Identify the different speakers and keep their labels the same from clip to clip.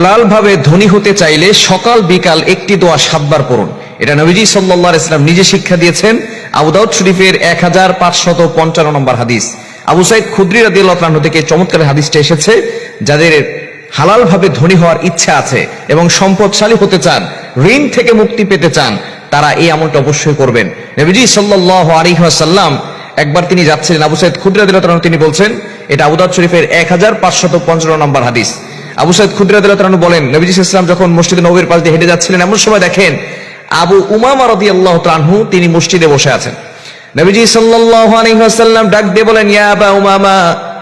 Speaker 1: হালাল ভাবে ধনী হতে চাইলে সকাল বিকাল একটি দোয়া 7 বার পড়ুন। এটা নবীজি সাল্লাল্লাহু আলাইহি ওয়াসাল্লাম নিজে শিক্ষা দিয়েছেন। আবু দাউদ শরীফের 1555 নম্বর হাদিস। আবু সাঈদ খুদরি রাদিয়াল্লাহু আনহু থেকে চমৎকার হাদিসটা এসেছে, যাদের হালাল ভাবে ধনী হওয়ার ইচ্ছা আছে এবং সম্পদশালী হতে চান, ঋণ থেকে মুক্তি পেতে চান, তারা এই আমলটা অবশ্যই করবেন। নবীজি সাল্লাল্লাহু আলাইহি ওয়াসাল্লাম একবার তিনি যাচ্ছিলেন, আবু সাঈদ খুদরি রাদিয়াল্লাহু আনহু তিনি বলছেন, এটা আবু দাউদ শরীফের 1555 নম্বর হাদিস। আবু সাঈদ খুদরি রাদিয়াল্লাহু আনহু বলেন, নবীজি সাল্লাল্লাহু আলাইহি ওয়াসাল্লাম যখন মসজিদে নববীর পাশ দিয়ে হেঁটে যাচ্ছিলেন, এমন সময় দেখেন আবু উমামা রাদিয়াল্লাহু আনহু তিনি মসজিদে বসে আছেন। নবীজি সাল্লাল্লাহু আলাইহি ওয়াসাল্লাম ডাক দিয়ে বলেন, ইয়া আবা উমামা,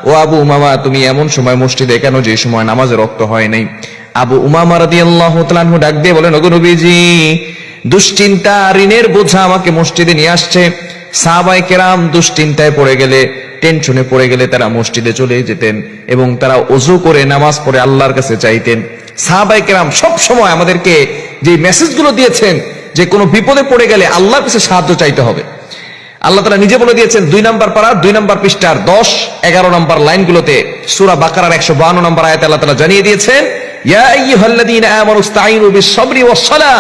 Speaker 1: ও আবু উমামা, তুমি এমন সময় মসজিদে কেন যে সময় নামাজের ওয়াক্ত হয় নাই? আবু উমামা রাদিয়াল্লাহু আনহু ডাক দিয়ে বলেন, ওগো নবীজি, দুশ্চিন্তা, ঋণের বোঝা আমাকে মসজিদে নিয়ে আসছে। সাহাবায়ে কেরাম দুশ্চিন্তায় পড়ে গেলে, টেনশনে পড়ে গেলে তারা মসজিদে চলে যেতেন এবং তারা ওযু করে নামাজ পড়ে আল্লাহর কাছে চাইতেন। সাহাবায়ে কেরাম সব সময় আমাদেরকে যে মেসেজগুলো দিয়েছেন যে কোনো বিপদে পড়ে গেলে আল্লাহর কাছে সাহায্য চাইতে হবে। আল্লাহ তাআলা নিজে বলে দিয়েছেন 2 নম্বর পারা 2 নম্বর পৃষ্ঠার 10-11 নম্বর লাইনগুলোতে, সূরা বাকারার 152 নম্বর আয়াতে আল্লাহ তাআলা জানিয়ে দিয়েছেন, ইয়া আইয়ুহাল্লাযীনা আমানু ইসতাঈনু বিস-সাবরি ওয়াস-সালাহ।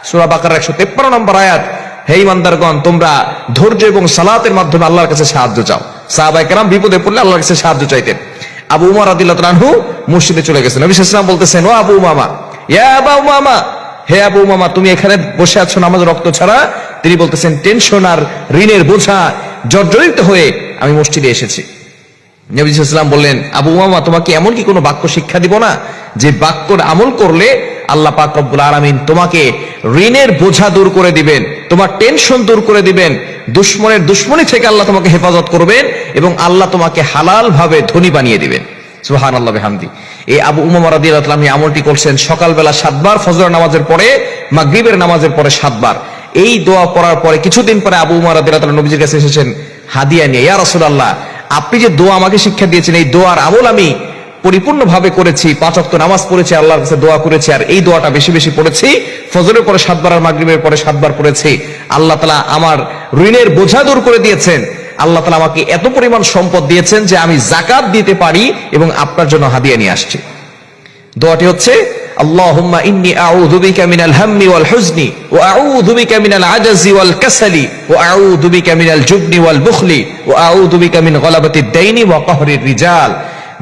Speaker 1: সূরা বাকারার 153 নম্বর আয়াত, হে ঈমানদারগণ, তোমরা ধৈর্য এবং সালাতের মাধ্যমে আল্লাহর কাছে সাহায্য চাও। সাহাবায়ে কেরাম বিপদে পড়লে আল্লাহর কাছে সাহায্য চাইতেন। আবু উমার রাদিয়াল্লাহু আনহু মসজিদে চলে গেছেন। নবী সাল্লাল্লাহু আলাইহি ওয়াসাল্লাম বলতেছেন, ও আবু উমামা, ইয়া আবা উমামা, হে আবু উমামা, তুমি এখানে বসে আছো নামাজের রক্ত ছাড়া? তিনি বলতেছেন, টেনশন আর ঋণের বোঝা জর্জরিত হয়ে আমি মসজিদে এসেছি। নবী সাল্লাল্লাহু আলাইহি ওয়াসাল্লাম বললেন, আবু উমামা, তোমাকে এমন কি কোনো বাক্য শিক্ষা দিব না যে বাক্যর আমল করলে আল্লাহ পাক রব্বুল আলামিন তোমাকে ঋণের বোঝা দূর করে দিবেন, তোমার টেনশন দূর করে দিবেন, দুশমনের দুশমনি থেকে আল্লাহ তোমাকে হেফাজত করবেন এবং আল্লাহ তোমাকে হালাল ভাবে ধনী বানিয়ে দিবেন। সুবহানাল্লাহ বিহামদি। এই আবু উমামা রাদিয়াল্লাহু আনহু আমলটি করছেন সকালবেলা 7 বার, ফজর নামাজের পরে, মাগরিবের নামাজের পরে 7 বার। এই দোয়া পড়ার পরে কিছুদিন পরে আবু উমামা রাদিয়াল্লাহু আনহু নবীজির কাছে এসেছেন হাদিয়া নিয়ে, ইয়া রাসূলুল্লাহ, আপনি যে দোয়া আমাকে শিক্ষা দিয়েছেন, এই দোয়ার আমল আমি পরিপূর্ণভাবে করেছি, 5 ওয়াক্ত নামাজ পড়েছি, আল্লাহর কাছে দোয়া করেছি, আর এই দোয়াটা বেশি বেশি পড়েছি, ফজরের পরে 7 বার আর মাগরিবের পরে 7 বার পড়েছি। আল্লাহ তাআলা আমার ঋণের বোঝা দূর করে দিয়েছেন। আল্লাহ তাআলা আমাকে এত পরিমাণ সম্পদ দিয়েছেন যে আমি যাকাত দিতে পারি এবং আপনার জন্য হাদিয়া নিয়ে আসছি। দোয়াটি হচ্ছে, আল্লাহুম্মা ইন্নী আউযু বিকা মিনাল হাম্মি ওয়াল হুজনি ওয়া আউযু বিকা মিনাল আজাজি ওয়াল কাসালি ওয়া আউযু বিকা মিনাল জুবনি ওয়াল বুখলি ওয়া আউযু বিকা মিন গলাবাতিদ দাইনি ওয়া কাহরির রিজাল।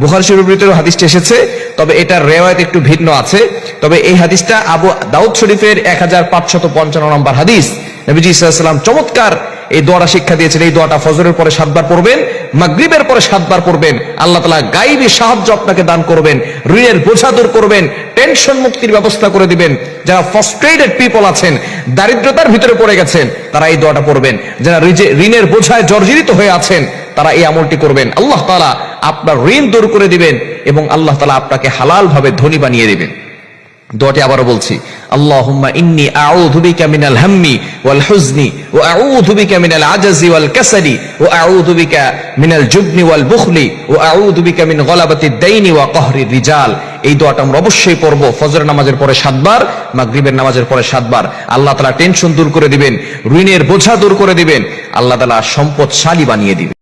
Speaker 1: বুখারী শরীফের হাদিসটা এসেছে, তবে এটার রিওয়ায়াত একটু ভিন্ন আছে। তবে এই হাদিসটা আবু দাউদ শরীফের 1555 নম্বর হাদিস। নবীজি সাল্লাল্লাহু আলাইহি ওয়াসাল্লাম চমৎকার এই দোয়াটা শিক্ষা দিয়েছেন। এই দোয়াটা ফজরের পরে 7 বার পড়বেন, মাগরিবের পরে 7 বার পড়বেন। আল্লাহ তাআলা গায়বী সাহায্য আপনাকে দান করবেন, ঋণের বোঝা দূর করবেন, টেনশন মুক্তির ব্যবস্থা করে দিবেন। যারা ফ্রাস্ট্রেটেড পিপল আছেন, দারিদ্রতার ভিতরে পড়ে গেছেন, তারা এই দোয়াটা পড়বেন। যারা ঋণের বোঝায় জর্জরিত হয়ে আছেন, তারা এই আমলটি করবেন। আল্লাহ তাআলা আপনার ঋণ দূর করে দিবেন এবং আল্লাহ তাআলা আপনাকে হালাল ভাবে ধনী বানিয়ে দিবেন। দোয়াটি আবারও বলছি, আল্লাহুম্মা ইন্নী আউযু বিকা মিনাল হাম্মি ওয়াল হুজনি ওয়া আউযু বিকা মিনাল আজাজি ওয়াল কাসালি ওয়া আউযু বিকা মিনাল জুবনি ওয়াল বুখলি ওয়া আউযু বিকা মিন গলাবাতিদ দাইনি ওয়া কাহরির রিজাল। এই দোয়াটা আমরা অবশ্যই পড়ব ফজর নামাজের পরে 7 বার, মাগরিবের নামাজের পরে 7 বার। আল্লাহ তাআলা টেনশন দূর করে দিবেন, ঋণের বোঝা দূর করে দিবেন, আল্লাহ তাআলা সম্পদশালী বানিয়ে দিবেন।